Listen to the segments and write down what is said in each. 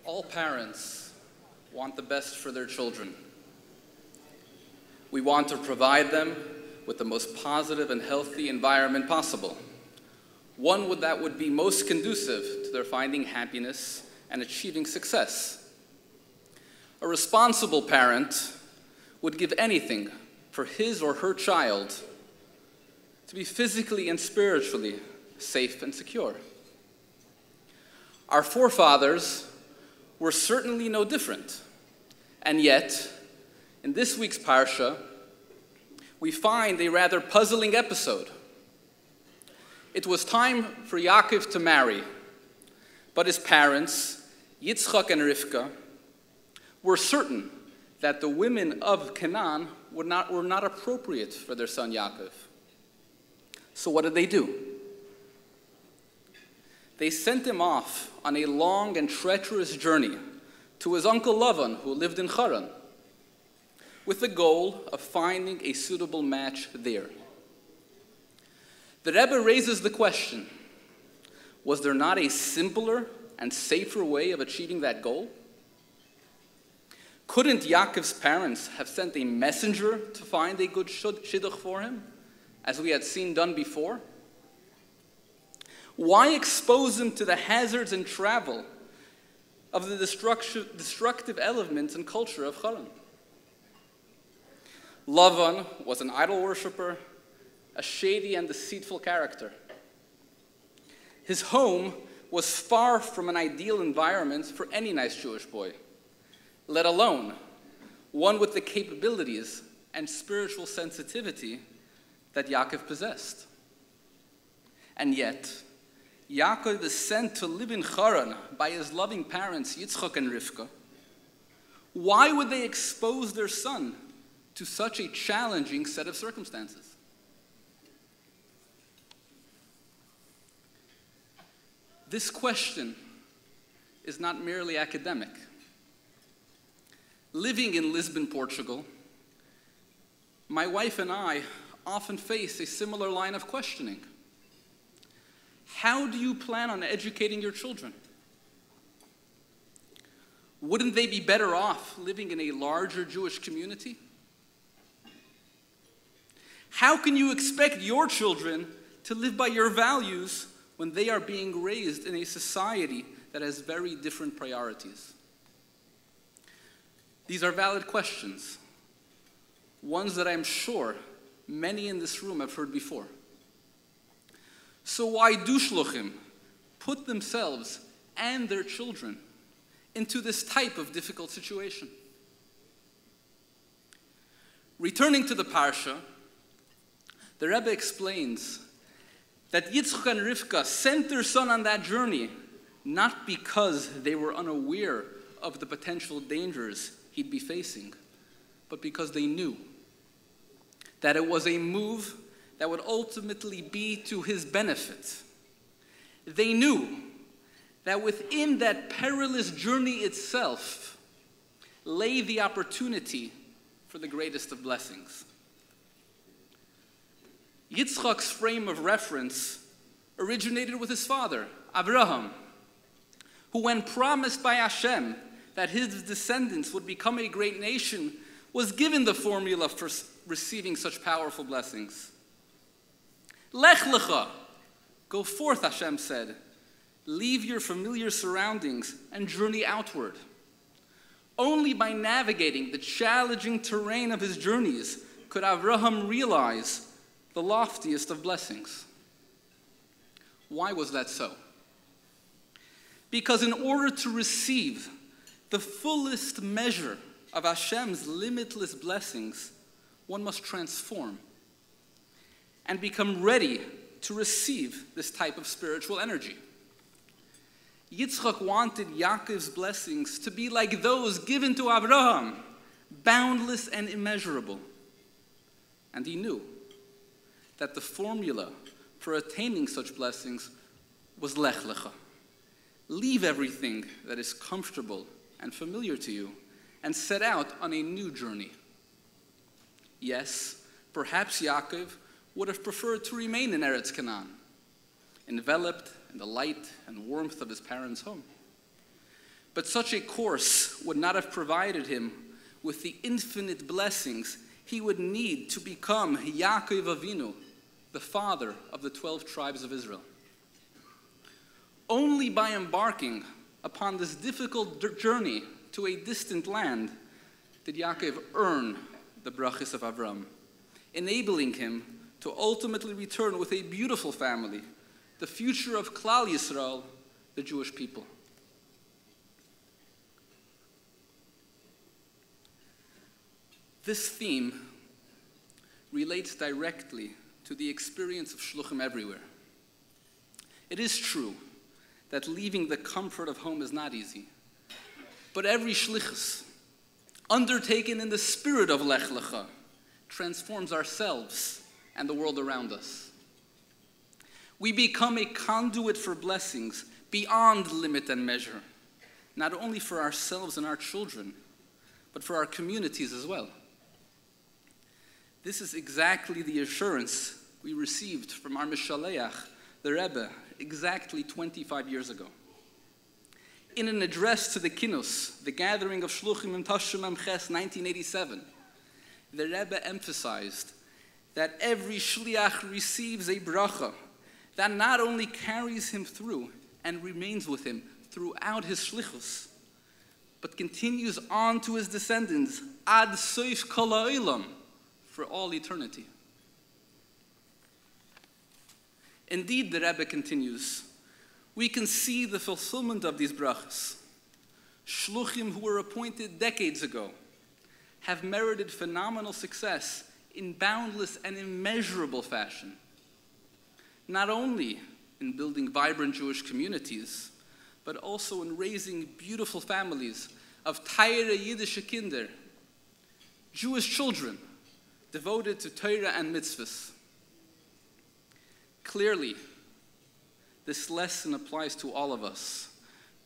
All parents want the best for their children. We want to provide them with the most positive and healthy environment possible, one that would be most conducive to their finding happiness and achieving success. A responsible parent would give anything for his or her child to be physically and spiritually safe and secure. Our forefathers were certainly no different. And yet, in this week's Parsha, we find a rather puzzling episode. It was time for Yaakov to marry, but his parents, Yitzchak and Rivka, were certain that the women of Canaan were not appropriate for their son Yaakov. So what did they do? They sent him off on a long and treacherous journey to his uncle Lavan, who lived in Haran, with the goal of finding a suitable match there. The Rebbe raises the question, was there not a simpler and safer way of achieving that goal? Couldn't Yaakov's parents have sent a messenger to find a good shidduch for him, as we had seen done before? Why expose him to the hazards and travel of the destructive elements and culture of Haran? Lavan was an idol worshiper, a shady and deceitful character. His home was far from an ideal environment for any nice Jewish boy, let alone one with the capabilities and spiritual sensitivity that Yaakov possessed. And yet, Yaakov is sent to live in Haran by his loving parents, Yitzchak and Rivka. Why would they expose their son to such a challenging set of circumstances? This question is not merely academic. Living in Lisbon, Portugal, my wife and I often face a similar line of questioning. How do you plan on educating your children? Wouldn't they be better off living in a larger Jewish community? How can you expect your children to live by your values when they are being raised in a society that has very different priorities? These are valid questions, ones that I'm sure many in this room have heard before. So why do Shluchim put themselves and their children into this type of difficult situation? Returning to the Parsha, the Rebbe explains that Yitzchak and Rivka sent their son on that journey not because they were unaware of the potential dangers he'd be facing, but because they knew that it was a move that would ultimately be to his benefit. They knew that within that perilous journey itself lay the opportunity for the greatest of blessings. Yitzchak's frame of reference originated with his father, Abraham, who, when promised by Hashem that his descendants would become a great nation, was given the formula for receiving such powerful blessings. Lech lecha, go forth, Hashem said. Leave your familiar surroundings and journey outward. Only by navigating the challenging terrain of his journeys could Abraham realize the loftiest of blessings. Why was that so? Because in order to receive the fullest measure of Hashem's limitless blessings, one must transform and become ready to receive this type of spiritual energy. Yitzchak wanted Yaakov's blessings to be like those given to Abraham, boundless and immeasurable. And he knew that the formula for attaining such blessings was lech lecha. Leave everything that is comfortable and familiar to you and set out on a new journey. Yes, perhaps Yaakov would have preferred to remain in Eretz Canaan, enveloped in the light and warmth of his parents' home. But such a course would not have provided him with the infinite blessings he would need to become Yaakov Avinu, the father of the 12 tribes of Israel. Only by embarking upon this difficult journey to a distant land did Yaakov earn the brachas of Avram, enabling him to ultimately return with a beautiful family, the future of Klal Yisrael, the Jewish people. This theme relates directly to the experience of Shluchim everywhere. It is true that leaving the comfort of home is not easy, but every shlichus, undertaken in the spirit of Lech Lecha, transforms ourselves and the world around us. We become a conduit for blessings beyond limit and measure, not only for ourselves and our children, but for our communities as well. This is exactly the assurance we received from our Mishaleach, the Rebbe, exactly 25 years ago. In an address to the Kinnus, the gathering of Shluchim in Tashumam Ches 1987, the Rebbe emphasized that every shliach receives a bracha that not only carries him through and remains with him throughout his shlichus, but continues on to his descendants ad soif kol ha'olam, for all eternity. Indeed, the Rebbe continues, we can see the fulfillment of these brachas. Shluchim who were appointed decades ago have merited phenomenal success in boundless and immeasurable fashion, not only in building vibrant Jewish communities, but also in raising beautiful families of Teire Yiddische Kinder, Jewish children devoted to Torah and mitzvahs. Clearly, this lesson applies to all of us.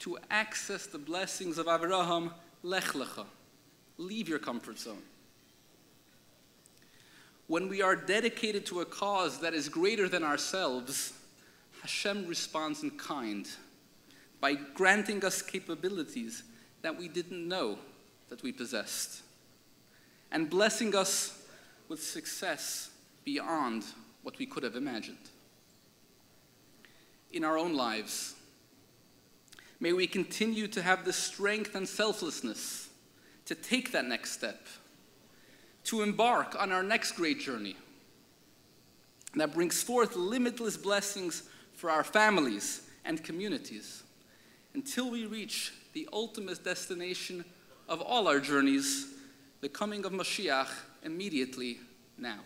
To access the blessings of Avraham, Lech Lecha, leave your comfort zone. When we are dedicated to a cause that is greater than ourselves, Hashem responds in kind by granting us capabilities that we didn't know that we possessed, and blessing us with success beyond what we could have imagined. In our own lives, may we continue to have the strength and selflessness to take that next step, to embark on our next great journey that brings forth limitless blessings for our families and communities until we reach the ultimate destination of all our journeys, the coming of Mashiach immediately now.